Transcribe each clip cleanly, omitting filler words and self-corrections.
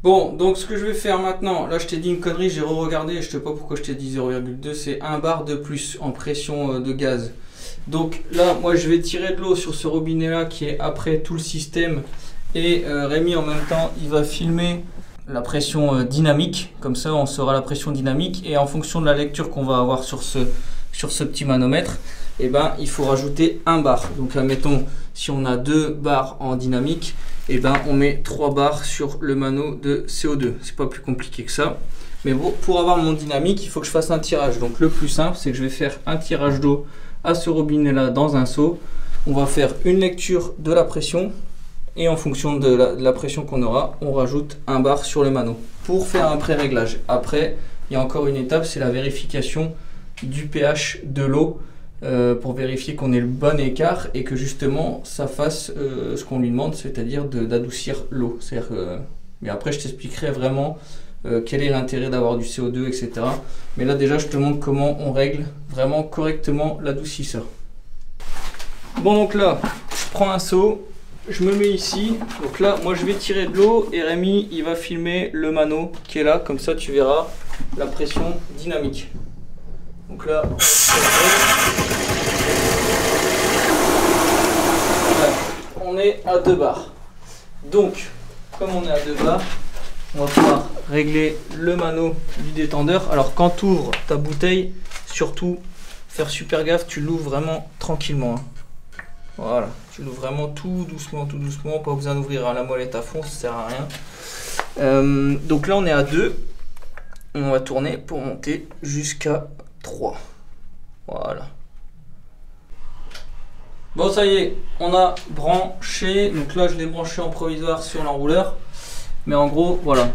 Bon, donc ce que je vais faire maintenant, là je t'ai dit une connerie, j'ai re-regardé, je sais pas pourquoi je t'ai dit 0,2, c'est 1 bar de plus en pression de gaz. Donc là, moi je vais tirer de l'eau sur ce robinet là qui est après tout le système et Rémi en même temps il va filmer la pression dynamique, comme ça on saura la pression dynamique et en fonction de la lecture qu'on va avoir sur ce petit manomètre, et ben, il faut rajouter 1 bar. Donc admettons, si on a 2 bars en dynamique, et ben, on met 3 bars sur le mano de CO2. C'est pas plus compliqué que ça. Mais bon, pour avoir mon dynamique, il faut que je fasse un tirage. Donc le plus simple, c'est que je vais faire un tirage d'eau à ce robinet là dans un seau. On va faire une lecture de la pression et en fonction de la pression qu'on aura, on rajoute 1 bar sur le mano pour faire un pré-réglage. Après, il y a encore une étape, c'est la vérification du pH de l'eau pour vérifier qu'on ait le bon écart et que justement ça fasse ce qu'on lui demande, c'est-à-dire d'adoucir l'eau. Mais après, je t'expliquerai vraiment quel est l'intérêt d'avoir du CO2, etc. Mais là déjà, je te montre comment on règle vraiment correctement l'adoucisseur. Bon, donc là, je prends un seau, je me mets ici. Donc là, moi je vais tirer de l'eau et Rémi, il va filmer le mano qui est là. Comme ça, tu verras la pression dynamique. Donc là, on est à 2 bars. Donc, comme on est à 2 bars, on va pouvoir régler le mano du détendeur. Alors, quand tu ouvres ta bouteille, surtout, faire super gaffe, tu l'ouvres vraiment tranquillement. Hein. Voilà, tu l'ouvres vraiment tout doucement, pas besoin d'ouvrir la molette à fond, ça sert à rien. Donc là, on est à 2. On va tourner pour monter jusqu'à 3. Voilà. Bon, ça y est, on a branché. Donc là, je l'ai branché en provisoire sur l'enrouleur. Mais en gros, voilà.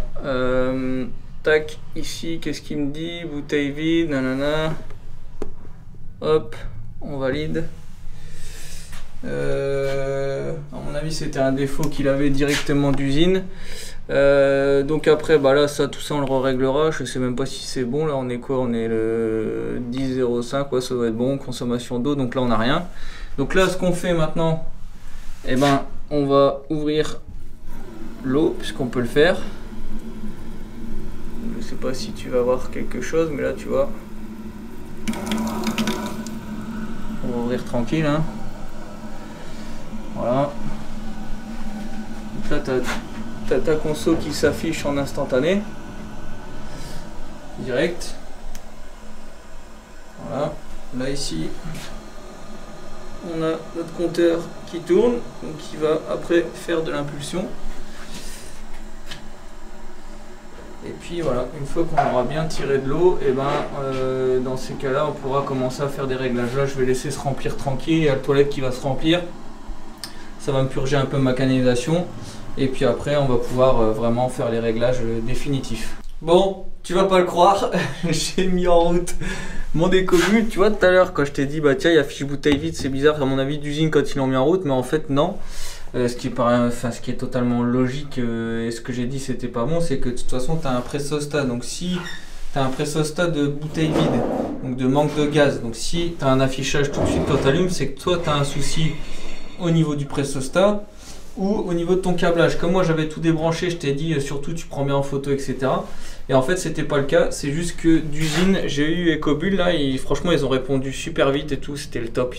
Tac, ici, qu'est-ce qu'il me dit? Bouteille vide, nanana. Hop, on valide. À mon avis, c'était un défaut qu'il avait directement d'usine. Donc après, bah là, tout ça, on le réglera. Je sais même pas si c'est bon. Là, on est quoi? On est le 10,05. Ouais, ça doit être bon. Consommation d'eau. Donc là, on n'a rien. Donc là, ce qu'on fait maintenant, eh ben, on va ouvrir l'eau, puisqu'on peut le faire. Je sais pas si tu vas voir quelque chose, mais là, tu vois. On va ouvrir tranquille, hein. Voilà. Donc là, t'as ta conso qui s'affiche en instantané. Direct. Voilà. Là, ici, on a notre compteur qui tourne, donc qui va après faire de l'impulsion. Et puis voilà, une fois qu'on aura bien tiré de l'eau, et ben dans ces cas-là, on pourra commencer à faire des réglages. Là, je vais laisser se remplir tranquille. Il y a la toilette qui va se remplir. Ça va me purger un peu ma canalisation. Et puis après, on va pouvoir vraiment faire les réglages définitifs. Bon, tu vas pas le croire, j'ai mis en route mon décobu. Tu vois, tout à l'heure, quand je t'ai dit, bah tiens, il y a fiche bouteille vide, c'est bizarre, à mon avis, d'usine quand ils l'ont mis en route. Mais en fait, non. Ce qui est totalement logique et ce que j'ai dit, c'était pas bon, c'est que de toute façon, tu as un pressostat. Donc si tu as un pressostat de bouteille vide, donc de manque de gaz, donc si tu as un affichage tout de suite quand tu allumes, c'est que toi, tu as un souci au niveau du pressostat ou au niveau de ton câblage. Comme moi j'avais tout débranché, je t'ai dit surtout tu prends bien en photo, etc. Et en fait c'était pas le cas, c'est juste que d'usine j'ai eu Ecobull là, franchement ils ont répondu super vite et tout, c'était le top.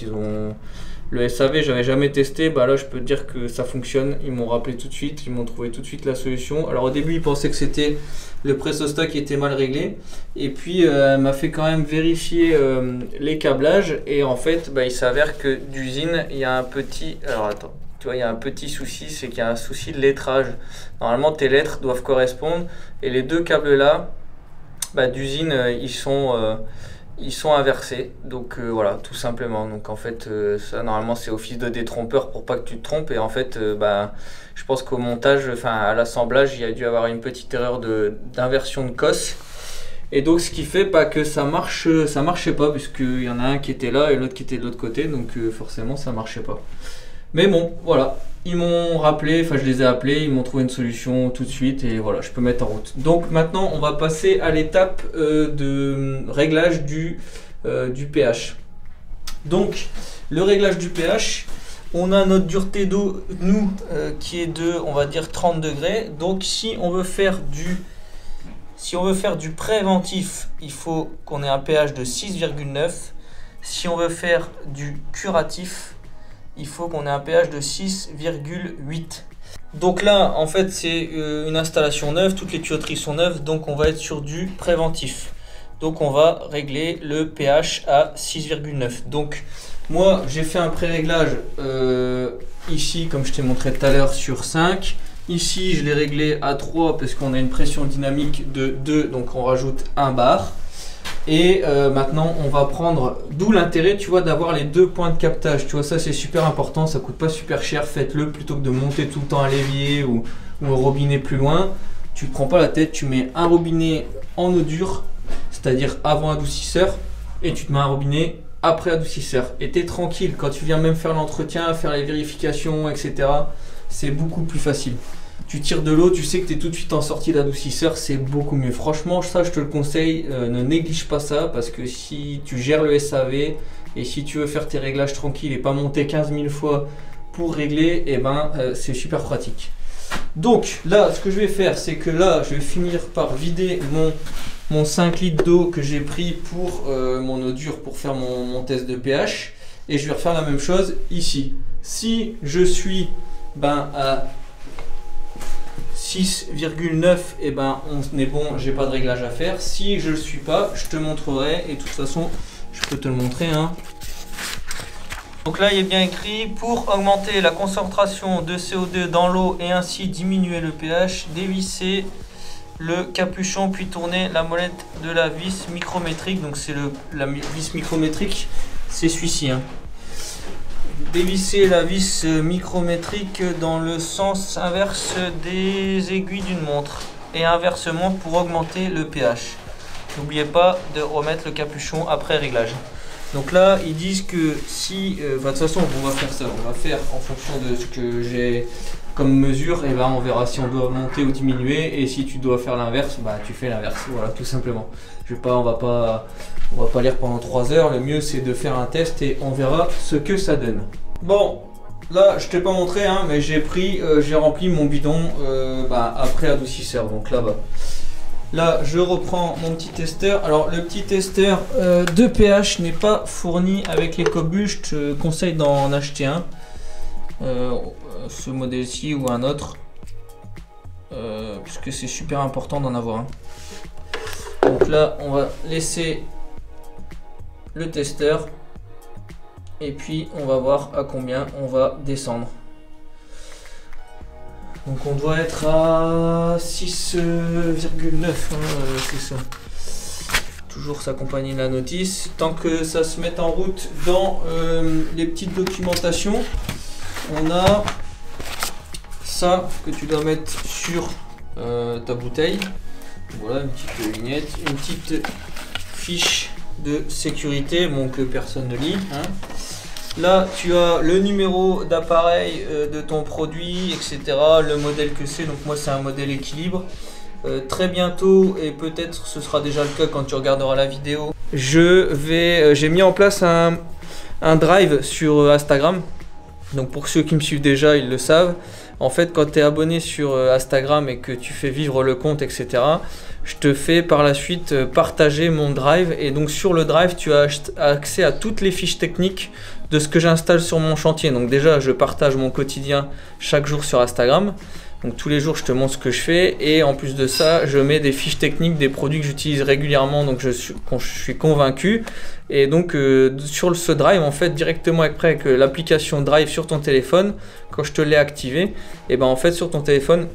Le SAV j'avais jamais testé, bah là je peux te dire que ça fonctionne. Ils m'ont rappelé tout de suite, ils m'ont trouvé tout de suite la solution. Alors au début ils pensaient que c'était le pressostat qui était mal réglé, et puis elle m'a fait quand même vérifier les câblages, et en fait bah, il s'avère que d'usine il y a un petit, alors attends, tu vois, il y a un petit souci, c'est qu'il y a un souci de lettrage. Normalement tes lettres doivent correspondre, et les deux câbles là bah, d'usine ils sont inversés, donc voilà, tout simplement. Donc en fait ça normalement c'est office de détrompeur pour pas que tu te trompes, et en fait bah, je pense qu'au montage, enfin à l'assemblage, il y a dû avoir une petite erreur d'inversion de cosse, et donc ce qui fait pas que ça marchait pas, puisqu'il y en a un qui était là et l'autre qui était de l'autre côté, donc forcément ça marchait pas. Mais bon, voilà, ils m'ont rappelé, enfin je les ai appelés, ils m'ont trouvé une solution tout de suite, et voilà, je peux mettre en route. Donc maintenant, on va passer à l'étape de réglage du pH. Donc, le réglage du pH, On a notre dureté d'eau, nous, qui est de, on va dire, 30 degrés. Donc si on veut faire du préventif, il faut qu'on ait un pH de 6,9. Si on veut faire du curatif, il faut qu'on ait un pH de 6,8. Donc là, en fait, c'est une installation neuve, toutes les tuyauteries sont neuves, donc on va être sur du préventif. Donc on va régler le pH à 6,9. Donc moi, j'ai fait un pré-réglage ici, comme je t'ai montré tout à l'heure, sur 5. Ici, je l'ai réglé à 3 parce qu'on a une pression dynamique de 2, donc on rajoute 1 bar. Et maintenant, on va prendre, d'où l'intérêt, tu vois, d'avoir les 2 points de captage. Tu vois, ça c'est super important, ça coûte pas super cher, faites-le plutôt que de monter tout le temps un l'évier ou un robinet plus loin. Tu ne prends pas la tête, tu mets un robinet en eau dure, c'est-à-dire avant adoucisseur, et tu te mets un robinet après adoucisseur. Et tu es tranquille, quand tu viens même faire l'entretien, faire les vérifications, etc., c'est beaucoup plus facile. Tu tires de l'eau, tu sais que tu es tout de suite en sortie d'adoucisseur, c'est beaucoup mieux. Franchement, ça je te le conseille, ne néglige pas ça, parce que si tu gères le SAV et si tu veux faire tes réglages tranquilles et pas monter 15 000 fois pour régler, et ben c'est super pratique. Donc là, ce que je vais faire, c'est que là, je vais finir par vider mon 5 litres d'eau que j'ai pris pour mon eau dure pour faire mon test de pH, et je vais refaire la même chose ici. Si je suis à 6,9, et ben on est bon, j'ai pas de réglage à faire. Si je le suis pas, je te montrerai, et de toute façon je peux te le montrer, hein. Donc là il est bien écrit: pour augmenter la concentration de CO2 dans l'eau et ainsi diminuer le pH, dévissez le capuchon puis tournez la molette de la vis micrométrique. Donc c'est la vis micrométrique, c'est celui-ci, hein. Dévisser la vis micrométrique dans le sens inverse des aiguilles d'une montre et inversement pour augmenter le pH. N'oubliez pas de remettre le capuchon après réglage. Donc là, ils disent que si, de toute façon, on va faire ça, on va faire en fonction de ce que j'ai comme mesure, et ben on verra si on doit monter ou diminuer, et si tu dois faire l'inverse, bah tu fais l'inverse, voilà, tout simplement. On va pas lire pendant 3 heures, le mieux c'est de faire un test et on verra ce que ça donne. Bon, là je t'ai pas montré, hein, mais j'ai rempli mon bidon après adoucisseur, donc là-bas. Là, je reprends mon petit testeur. Alors, le petit testeur de pH n'est pas fourni avec les Cobul. Je te conseille d'en acheter un. Ce modèle-ci ou un autre. Puisque c'est super important d'en avoir un. Donc là, on va laisser le testeur. Et puis, on va voir à combien on va descendre. Donc on doit être à 6,9, c'est ça. Toujours s'accompagner de la notice. Tant que ça se met en route dans les petites documentations, on a ça que tu dois mettre sur ta bouteille. Voilà, une petite vignette, une petite fiche de sécurité, bon, que personne ne lit, hein. Là, tu as le numéro d'appareil de ton produit, etc. Le modèle que c'est. Donc moi, c'est un modèle équilibre. Très bientôt, et peut-être ce sera déjà le cas quand tu regarderas la vidéo, j'ai mis en place un drive sur Instagram. Donc pour ceux qui me suivent déjà, ils le savent. En fait, quand tu es abonné sur Instagram et que tu fais vivre le compte, etc., je te fais par la suite partager mon drive. Et donc sur le drive, tu as accès à toutes les fiches techniques de ce que j'installe sur mon chantier. Donc déjà, je partage mon quotidien chaque jour sur Instagram. Donc tous les jours, je te montre ce que je fais. Et en plus de ça, je mets des fiches techniques des produits que j'utilise régulièrement, donc je suis convaincu. Et donc sur ce drive, en fait, directement avec l'application Drive sur ton téléphone, quand je te l'ai activé, et ben en fait sur ton téléphone,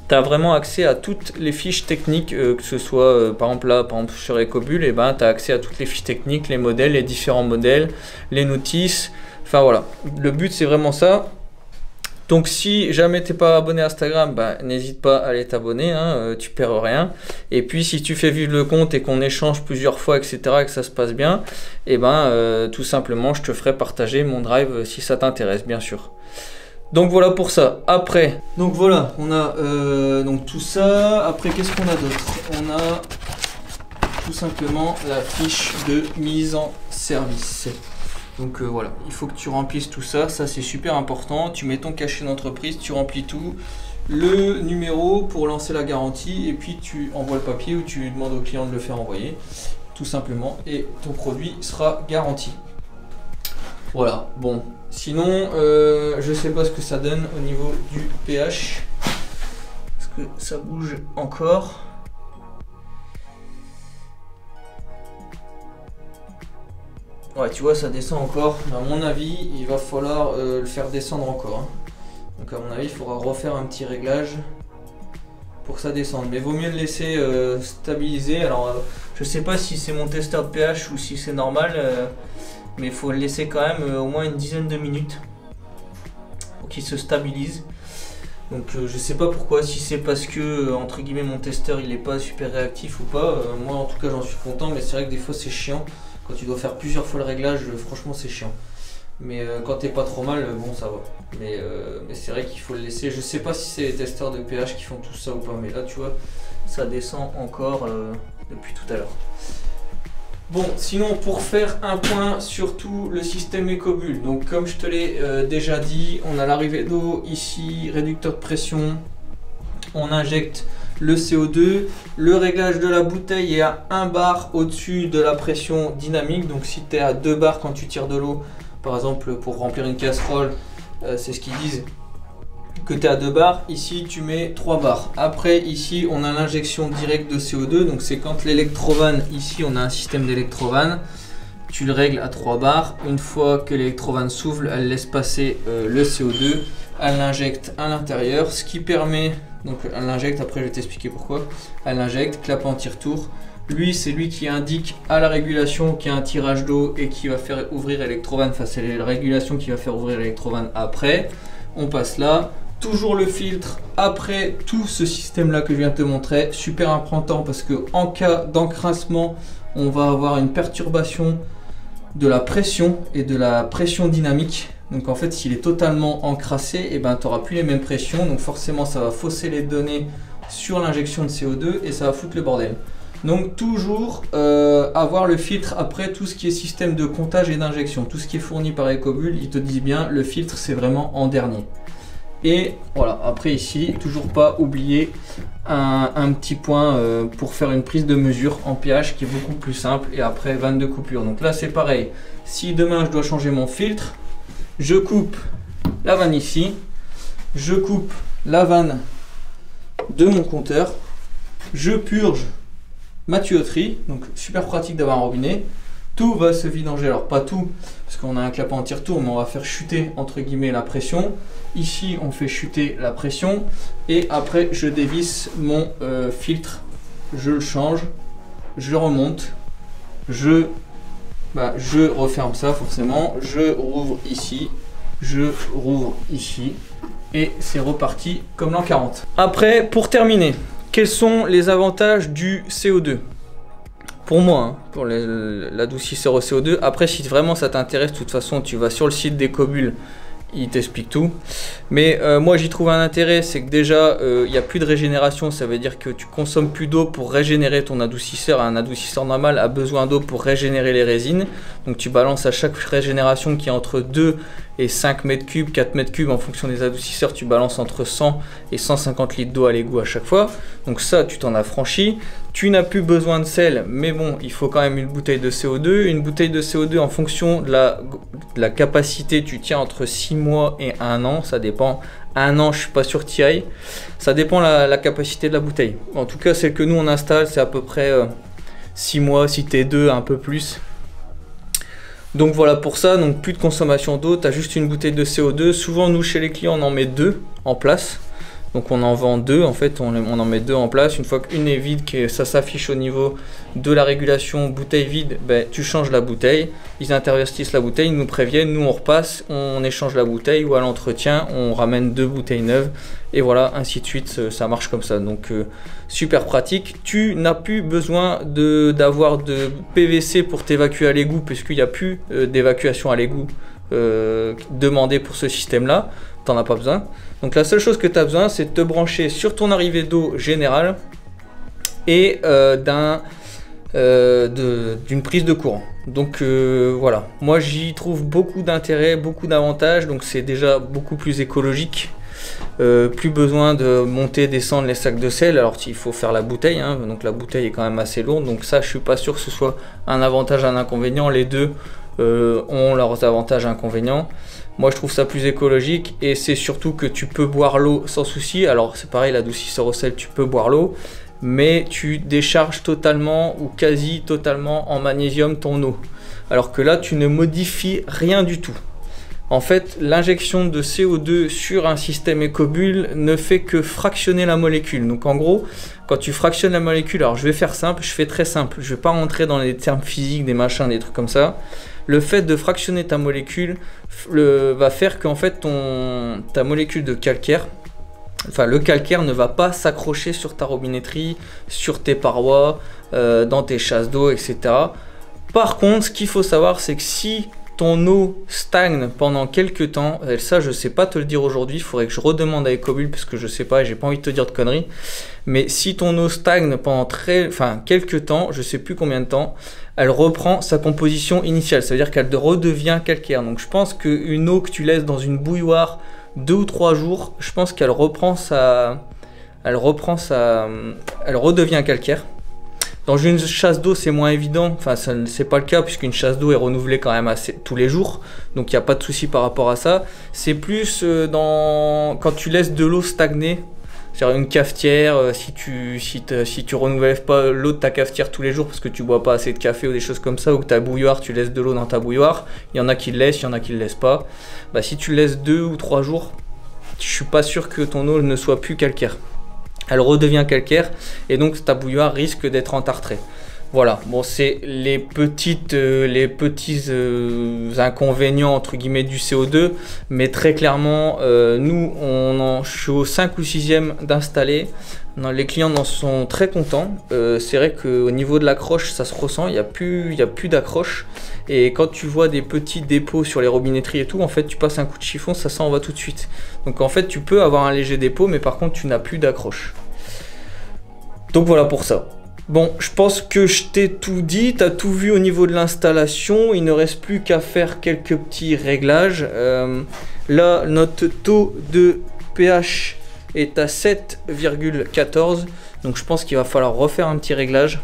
tu as vraiment accès à toutes les fiches techniques, que ce soit par exemple sur Ecobul, et ben tu as accès à toutes les fiches techniques, les modèles, les différents modèles, les notices, enfin voilà. Le but c'est vraiment ça. Donc si jamais tu n'es pas abonné à Instagram, n'hésite pas à aller t'abonner, hein, tu perds rien. Et puis si tu fais vivre le compte et qu'on échange plusieurs fois, etc., et que ça se passe bien, et tout simplement je te ferai partager mon drive si ça t'intéresse, bien sûr. Donc voilà pour ça. Après, donc voilà, on a donc tout ça. Après, qu'est-ce qu'on a d'autre? On a tout simplement la fiche de mise en service. Donc voilà, il faut que tu remplisses tout ça, ça c'est super important. Tu mets ton cachet d'entreprise, tu remplis tout, le numéro pour lancer la garantie et puis tu envoies le papier ou tu demandes au client de le faire envoyer, tout simplement, et ton produit sera garanti. Voilà, bon, sinon je sais pas ce que ça donne au niveau du pH, parce que ça bouge encore. Ouais, tu vois, ça descend encore. À mon avis, il va falloir le faire descendre encore. Hein. Donc à mon avis, il faudra refaire un petit réglage pour que ça descende. Mais vaut mieux le laisser stabiliser. Alors, je sais pas si c'est mon testeur de pH ou si c'est normal, mais il faut le laisser quand même au moins une dizaine de minutes pour qu'il se stabilise. Donc je sais pas pourquoi, si c'est parce que entre guillemets mon testeur il est pas super réactif ou pas. Moi en tout cas j'en suis content, mais c'est vrai que des fois c'est chiant. Quand tu dois faire plusieurs fois le réglage, franchement c'est chiant. Mais quand t'es pas trop mal, bon ça va. Mais c'est vrai qu'il faut le laisser. Je sais pas si c'est les testeurs de pH qui font tout ça ou pas, mais là tu vois, ça descend encore depuis tout à l'heure. Bon, sinon pour faire un point sur tout le système Ecobull, donc comme je te l'ai déjà dit, on a l'arrivée d'eau ici, réducteur de pression, on injecte le CO2, le réglage de la bouteille est à 1 bar au-dessus de la pression dynamique, donc si tu es à 2 bars quand tu tires de l'eau, par exemple pour remplir une casserole, c'est ce qu'ils disent, que tu es à 2 bars, ici tu mets 3 bars. Après ici on a l'injection directe de CO2, donc c'est quand l'électrovanne, ici on a un système d'électrovanne, tu le règles à 3 bars, une fois que l'électrovanne s'ouvre, elle laisse passer le CO2, elle l'injecte à l'intérieur, ce qui permet, donc elle l'injecte, après je vais t'expliquer pourquoi, elle l'injecte, clap anti-retour. Lui, c'est lui qui indique à la régulation qu'il y a un tirage d'eau et qui va faire ouvrir l'électrovanne, enfin c'est la régulation qui va faire ouvrir l'électrovanne après. On passe là, toujours le filtre après tout ce système là que je viens de te montrer, super important parce que en cas d'encrassement, on va avoir une perturbation de la pression et de la pression dynamique. Donc en fait s'il est totalement encrassé, et ben tu n'auras plus les mêmes pressions, donc forcément ça va fausser les données sur l'injection de CO2 et ça va foutre le bordel. Donc toujours avoir le filtre après tout ce qui est système de comptage et d'injection, tout ce qui est fourni par Ecobull, ils te disent bien le filtre c'est vraiment en dernier. Et voilà, après ici, toujours pas oublier un petit point pour faire une prise de mesure en pH qui est beaucoup plus simple, et après 22 coupures. Donc là c'est pareil, si demain je dois changer mon filtre, je coupe la vanne ici, je coupe la vanne de mon compteur, je purge ma tuyauterie, donc super pratique d'avoir un robinet, tout va se vidanger, alors pas tout, parce qu'on a un clapet anti-retour, mais on va faire chuter entre guillemets la pression. Ici on fait chuter la pression, et après je dévisse mon filtre, je le change, je remonte, je referme ça forcément, je rouvre ici, je rouvre ici, et c'est reparti comme l'an 40. Après, pour terminer, quels sont les avantages du CO2 ? Pour moi, hein, pour l'adoucisseur au CO2. Après, si vraiment ça t'intéresse, de toute façon, tu vas sur le site d'Ecobull, il t'explique tout. Mais moi, j'y trouve un intérêt, c'est que déjà, il n'y a plus de régénération. Ça veut dire que tu consommes plus d'eau pour régénérer ton adoucisseur. Un adoucisseur normal a besoin d'eau pour régénérer les résines. Donc, tu balances à chaque régénération qui est entre 2 et 5 mètres cubes, 4 mètres cubes en fonction des adoucisseurs. Tu balances entre 100 et 150 litres d'eau à l'égout à chaque fois. Donc ça, tu t'en affranchis. Tu n'as plus besoin de sel, mais bon, il faut quand même une bouteille de CO2. Une bouteille de CO2 en fonction de la capacité, tu tiens entre 6 mois et 1 an. Ça dépend. 1 an, je suis pas sûr que tu y ailles. Ça dépend la capacité de la bouteille. En tout cas, celle que nous on installe, c'est à peu près 6 mois. Si tu es 2, un peu plus. Donc voilà pour ça, donc plus de consommation d'eau, tu as juste une bouteille de CO2. Souvent nous chez les clients on en met 2 en place. Donc on en vend 2 en fait, on en met 2 en place. Une fois qu'une est vide, que ça s'affiche au niveau de la régulation bouteille vide, ben, tu changes la bouteille. Ils intervertissent la bouteille, ils nous préviennent, nous on repasse, on échange la bouteille, ou à l'entretien on ramène 2 bouteilles neuves. Et voilà, ainsi de suite, ça marche comme ça. Donc super pratique. Tu n'as plus besoin d'avoir de PVC pour t'évacuer à l'égout, puisqu'il n'y a plus d'évacuation à l'égout demandée pour ce système là. Tu n'en as pas besoin. Donc la seule chose que tu as besoin, c'est de te brancher sur ton arrivée d'eau générale et d'une prise de courant. Donc voilà, moi j'y trouve beaucoup d'intérêt, beaucoup d'avantages, donc c'est déjà beaucoup plus écologique. Plus besoin de monter, descendre les sacs de sel, alors il faut faire la bouteille, hein, donc la bouteille est quand même assez lourde, donc ça je suis pas sûr que ce soit un avantage, un inconvénient, les deux ont leurs avantages et inconvénients. Moi je trouve ça plus écologique et c'est surtout que tu peux boire l'eau sans souci. Alors c'est pareil, l'adoucisseur au sel, tu peux boire l'eau, mais tu décharges totalement ou quasi totalement en magnésium ton eau. Alors que là tu ne modifies rien du tout. En fait, l'injection de CO2 sur un système écobulle ne fait que fractionner la molécule. Donc en gros, quand tu fractionnes la molécule, alors je vais faire simple, je fais très simple, je ne vais pas rentrer dans les termes physiques, des machins, des trucs comme ça. Le fait de fractionner ta molécule va faire qu'en fait ta molécule de calcaire, enfin le calcaire ne va pas s'accrocher sur ta robinetterie, sur tes parois, dans tes chasses d'eau, etc. Par contre, ce qu'il faut savoir, c'est que si ton eau stagne pendant quelques temps, et ça je sais pas te le dire aujourd'hui, il faudrait que je redemande à Ecobulle parce que je sais pas et j'ai pas envie de te dire de conneries, mais si ton eau stagne pendant quelques temps, je sais plus combien de temps, elle reprend sa composition initiale, ça veut dire qu'elle redevient calcaire. Donc je pense qu'une eau que tu laisses dans une bouilloire 2 ou 3 jours, je pense qu'elle elle redevient calcaire. Dans une chasse d'eau, c'est moins évident, enfin c'est pas le cas puisqu'une chasse d'eau est renouvelée quand même tous les jours, donc il n'y a pas de souci par rapport à ça. C'est plus quand tu laisses de l'eau stagner, c'est-à-dire une cafetière, si tu renouvelles pas l'eau de ta cafetière tous les jours parce que tu bois pas assez de café ou des choses comme ça, ou que ta bouilloire, tu laisses de l'eau dans ta bouilloire, il y en a qui le laissent, il y en a qui le laissent pas. Bah, si tu le laisses 2 ou 3 jours, je suis pas sûr que ton eau ne soit plus calcaire. Elle redevient calcaire et donc ta bouilloire risque d'être entartrée. Voilà, bon c'est les petits inconvénients entre guillemets du CO2, mais très clairement nous je suis au 5 ou 6e d'installer. Les clients en sont très contents. C'est vrai qu'au niveau de l'accroche ça se ressent, il n'y a plus d'accroche. Et quand tu vois des petits dépôts sur les robinetteries et tout, en fait tu passes un coup de chiffon, ça s'en va tout de suite. Donc en fait tu peux avoir un léger dépôt, mais par contre tu n'as plus d'accroche. Donc voilà pour ça. Bon, je pense que je t'ai tout dit, tu as tout vu au niveau de l'installation. Il ne reste plus qu'à faire quelques petits réglages. Là, notre taux de pH est à 7,14. Donc je pense qu'il va falloir refaire un petit réglage.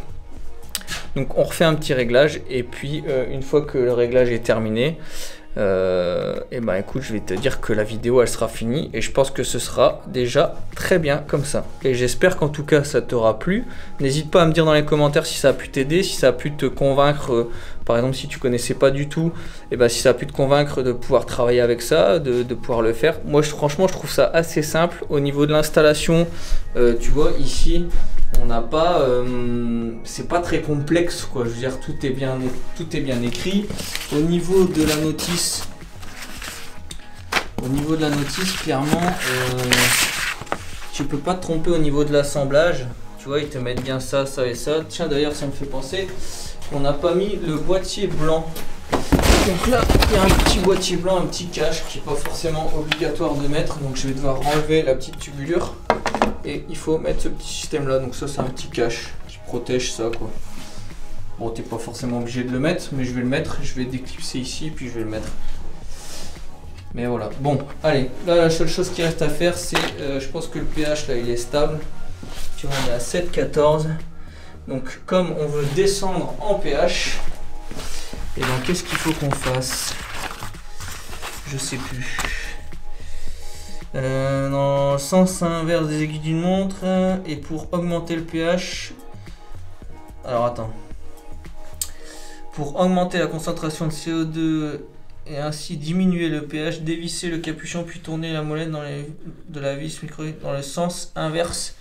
Donc on refait un petit réglage et puis une fois que le réglage est terminé, et ben écoute, je vais te dire que la vidéo elle sera finie et je pense que ce sera déjà très bien comme ça. Et j'espère qu'en tout cas ça t'aura plu. N'hésite pas à me dire dans les commentaires si ça a pu t'aider, si ça a pu te convaincre, par exemple si tu connaissais pas du tout, et ben si ça a pu te convaincre de pouvoir travailler avec ça, de pouvoir le faire. Moi franchement je trouve ça assez simple au niveau de l'installation. Tu vois ici on n'a pas, c'est pas très complexe quoi, je veux dire tout est bien écrit. Au niveau de la notice, clairement tu peux pas te tromper au niveau de l'assemblage, tu vois ils te mettent bien ça, ça et ça. Tiens d'ailleurs ça me fait penser qu'on n'a pas mis le boîtier blanc. Donc là il y a un petit boîtier blanc, un petit cache qui n'est pas forcément obligatoire de mettre, donc je vais devoir enlever la petite tubulure. Et il faut mettre ce petit système là, donc ça c'est un petit cache qui protège ça quoi. Bon t'es pas forcément obligé de le mettre, mais je vais le mettre, je vais déclipser ici puis je vais le mettre. Mais voilà, bon allez, là la seule chose qui reste à faire c'est, je pense que le pH là il est stable. Tu vois on est à 7,14. Donc comme on veut descendre en pH, et donc qu'est-ce qu'il faut qu'on fasse? Je sais plus. Dans le sens inverse des aiguilles d'une montre, et pour augmenter le pH, alors attends, pour augmenter la concentration de CO2 et ainsi diminuer le pH, dévisser le capuchon puis tourner la molette de la vis micro dans le sens inverse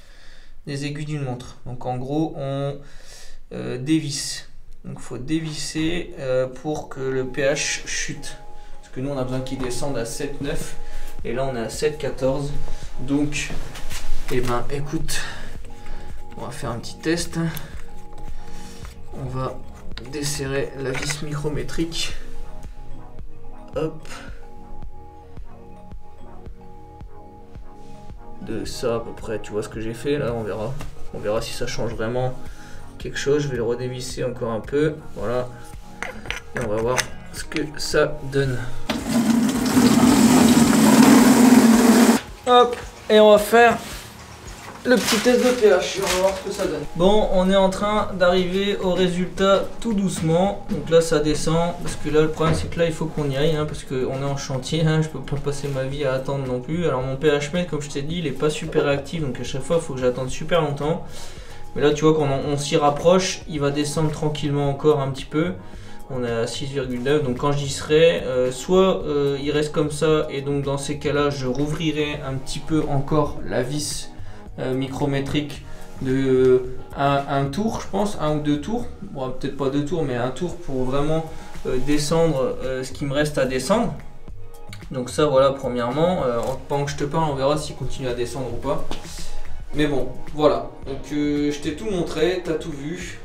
des aiguilles d'une montre. Donc en gros on dévisse, donc il faut dévisser pour que le pH chute, parce que nous on a besoin qu'il descende à 7,9. Et là on est à 7,14. Donc, eh ben écoute, on va faire un petit test. On va desserrer la vis micrométrique. Hop. De ça à peu près, tu vois ce que j'ai fait là, on verra. On verra si ça change vraiment quelque chose. Je vais le redévisser encore un peu. Voilà. Et on va voir ce que ça donne. Hop, et on va faire le petit test de pH, on va voir ce que ça donne. Bon, on est en train d'arriver au résultat tout doucement. Donc là ça descend, parce que là le problème c'est que là il faut qu'on y aille, hein, parce qu'on est en chantier, hein, je peux pas passer ma vie à attendre non plus. Alors mon pH mètre, comme je t'ai dit, il est pas super réactif, donc à chaque fois il faut que j'attende super longtemps. Mais là tu vois, quand on s'y rapproche, il va descendre tranquillement encore un petit peu. On est à 6,9, donc quand j'y serai, soit il reste comme ça, et donc dans ces cas-là je rouvrirai un petit peu encore la vis micrométrique de un tour, je pense, 1 ou 2 tours, bon, peut-être pas 2 tours, mais un tour pour vraiment descendre ce qui me reste à descendre. Donc ça voilà, premièrement, pendant que je te parle, on verra s'il continue à descendre ou pas. Mais bon, voilà, donc je t'ai tout montré, t'as tout vu.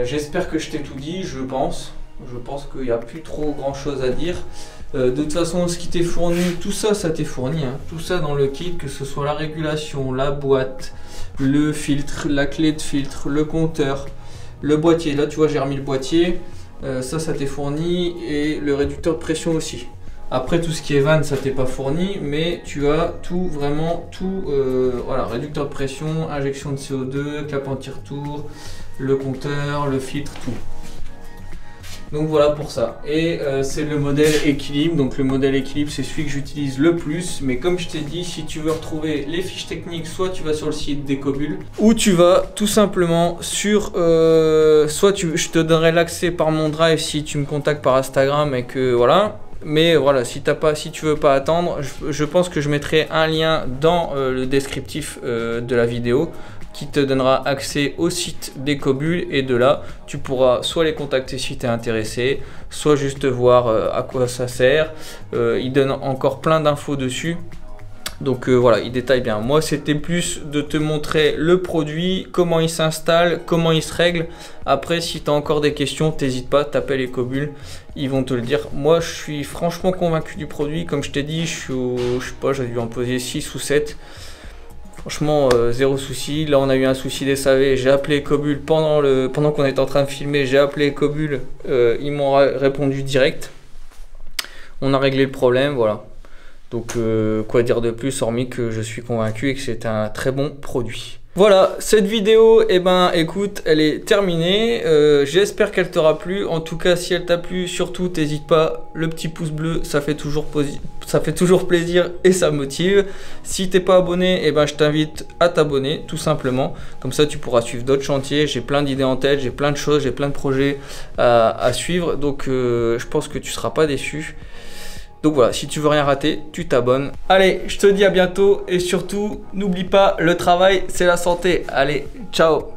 J'espère que je t'ai tout dit, je pense qu'il n'y a plus trop grand chose à dire. De toute façon, ce qui t'est fourni, tout ça, ça t'est fourni, hein. Tout ça dans le kit, que ce soit la régulation, la boîte, le filtre, la clé de filtre, le compteur, le boîtier. Là tu vois, j'ai remis le boîtier, ça t'est fourni, et le réducteur de pression aussi. Après, tout ce qui est vanne, ça t'est pas fourni, mais tu as tout, vraiment tout, voilà, réducteur de pression, injection de CO2, clap anti-retour, le compteur, le filtre, tout. Donc voilà pour ça. Et c'est le modèle équilibre. Donc le modèle équilibre, c'est celui que j'utilise le plus. Mais comme je t'ai dit, si tu veux retrouver les fiches techniques, soit tu vas sur le site d'Ecobul, ou tu vas tout simplement sur... soit je te donnerai l'accès par mon drive si tu me contactes par Instagram et que voilà. Mais voilà, si tu veux pas attendre, je pense que je mettrai un lien dans le descriptif de la vidéo qui te donnera accès au site d'Ecobul, et de là tu pourras soit les contacter si tu es intéressé, soit juste voir à quoi ça sert. Ils donnent encore plein d'infos dessus. Donc voilà, il détaille bien. Moi, c'était plus de te montrer le produit, comment il s'installe, comment il se règle. Après, si tu as encore des questions, t'hésites pas, t'appelles Ecobul, ils vont te le dire. Moi, je suis franchement convaincu du produit. Comme je t'ai dit, je sais pas, j'ai dû en poser 6 ou 7. Franchement, zéro souci. Là, on a eu un souci des SAV. J'ai appelé Ecobul pendant qu'on était en train de filmer. J'ai appelé Ecobul. Ils m'ont répondu direct. On a réglé le problème, voilà. Donc quoi dire de plus, hormis que je suis convaincu et que c'est un très bon produit. Voilà, cette vidéo, eh ben, écoute, elle est terminée. J'espère qu'elle t'aura plu. En tout cas, si elle t'a plu, surtout, t'hésites pas. Le petit pouce bleu, ça fait toujours plaisir et ça motive. Si t'es pas abonné, eh ben, je t'invite à t'abonner, tout simplement. Comme ça, tu pourras suivre d'autres chantiers. J'ai plein d'idées en tête, j'ai plein de choses, j'ai plein de projets à suivre. Donc, je pense que tu seras pas déçu. Donc voilà, si tu veux rien rater, tu t'abonnes. Allez, je te dis à bientôt, et surtout, n'oublie pas, le travail, c'est la santé. Allez, ciao.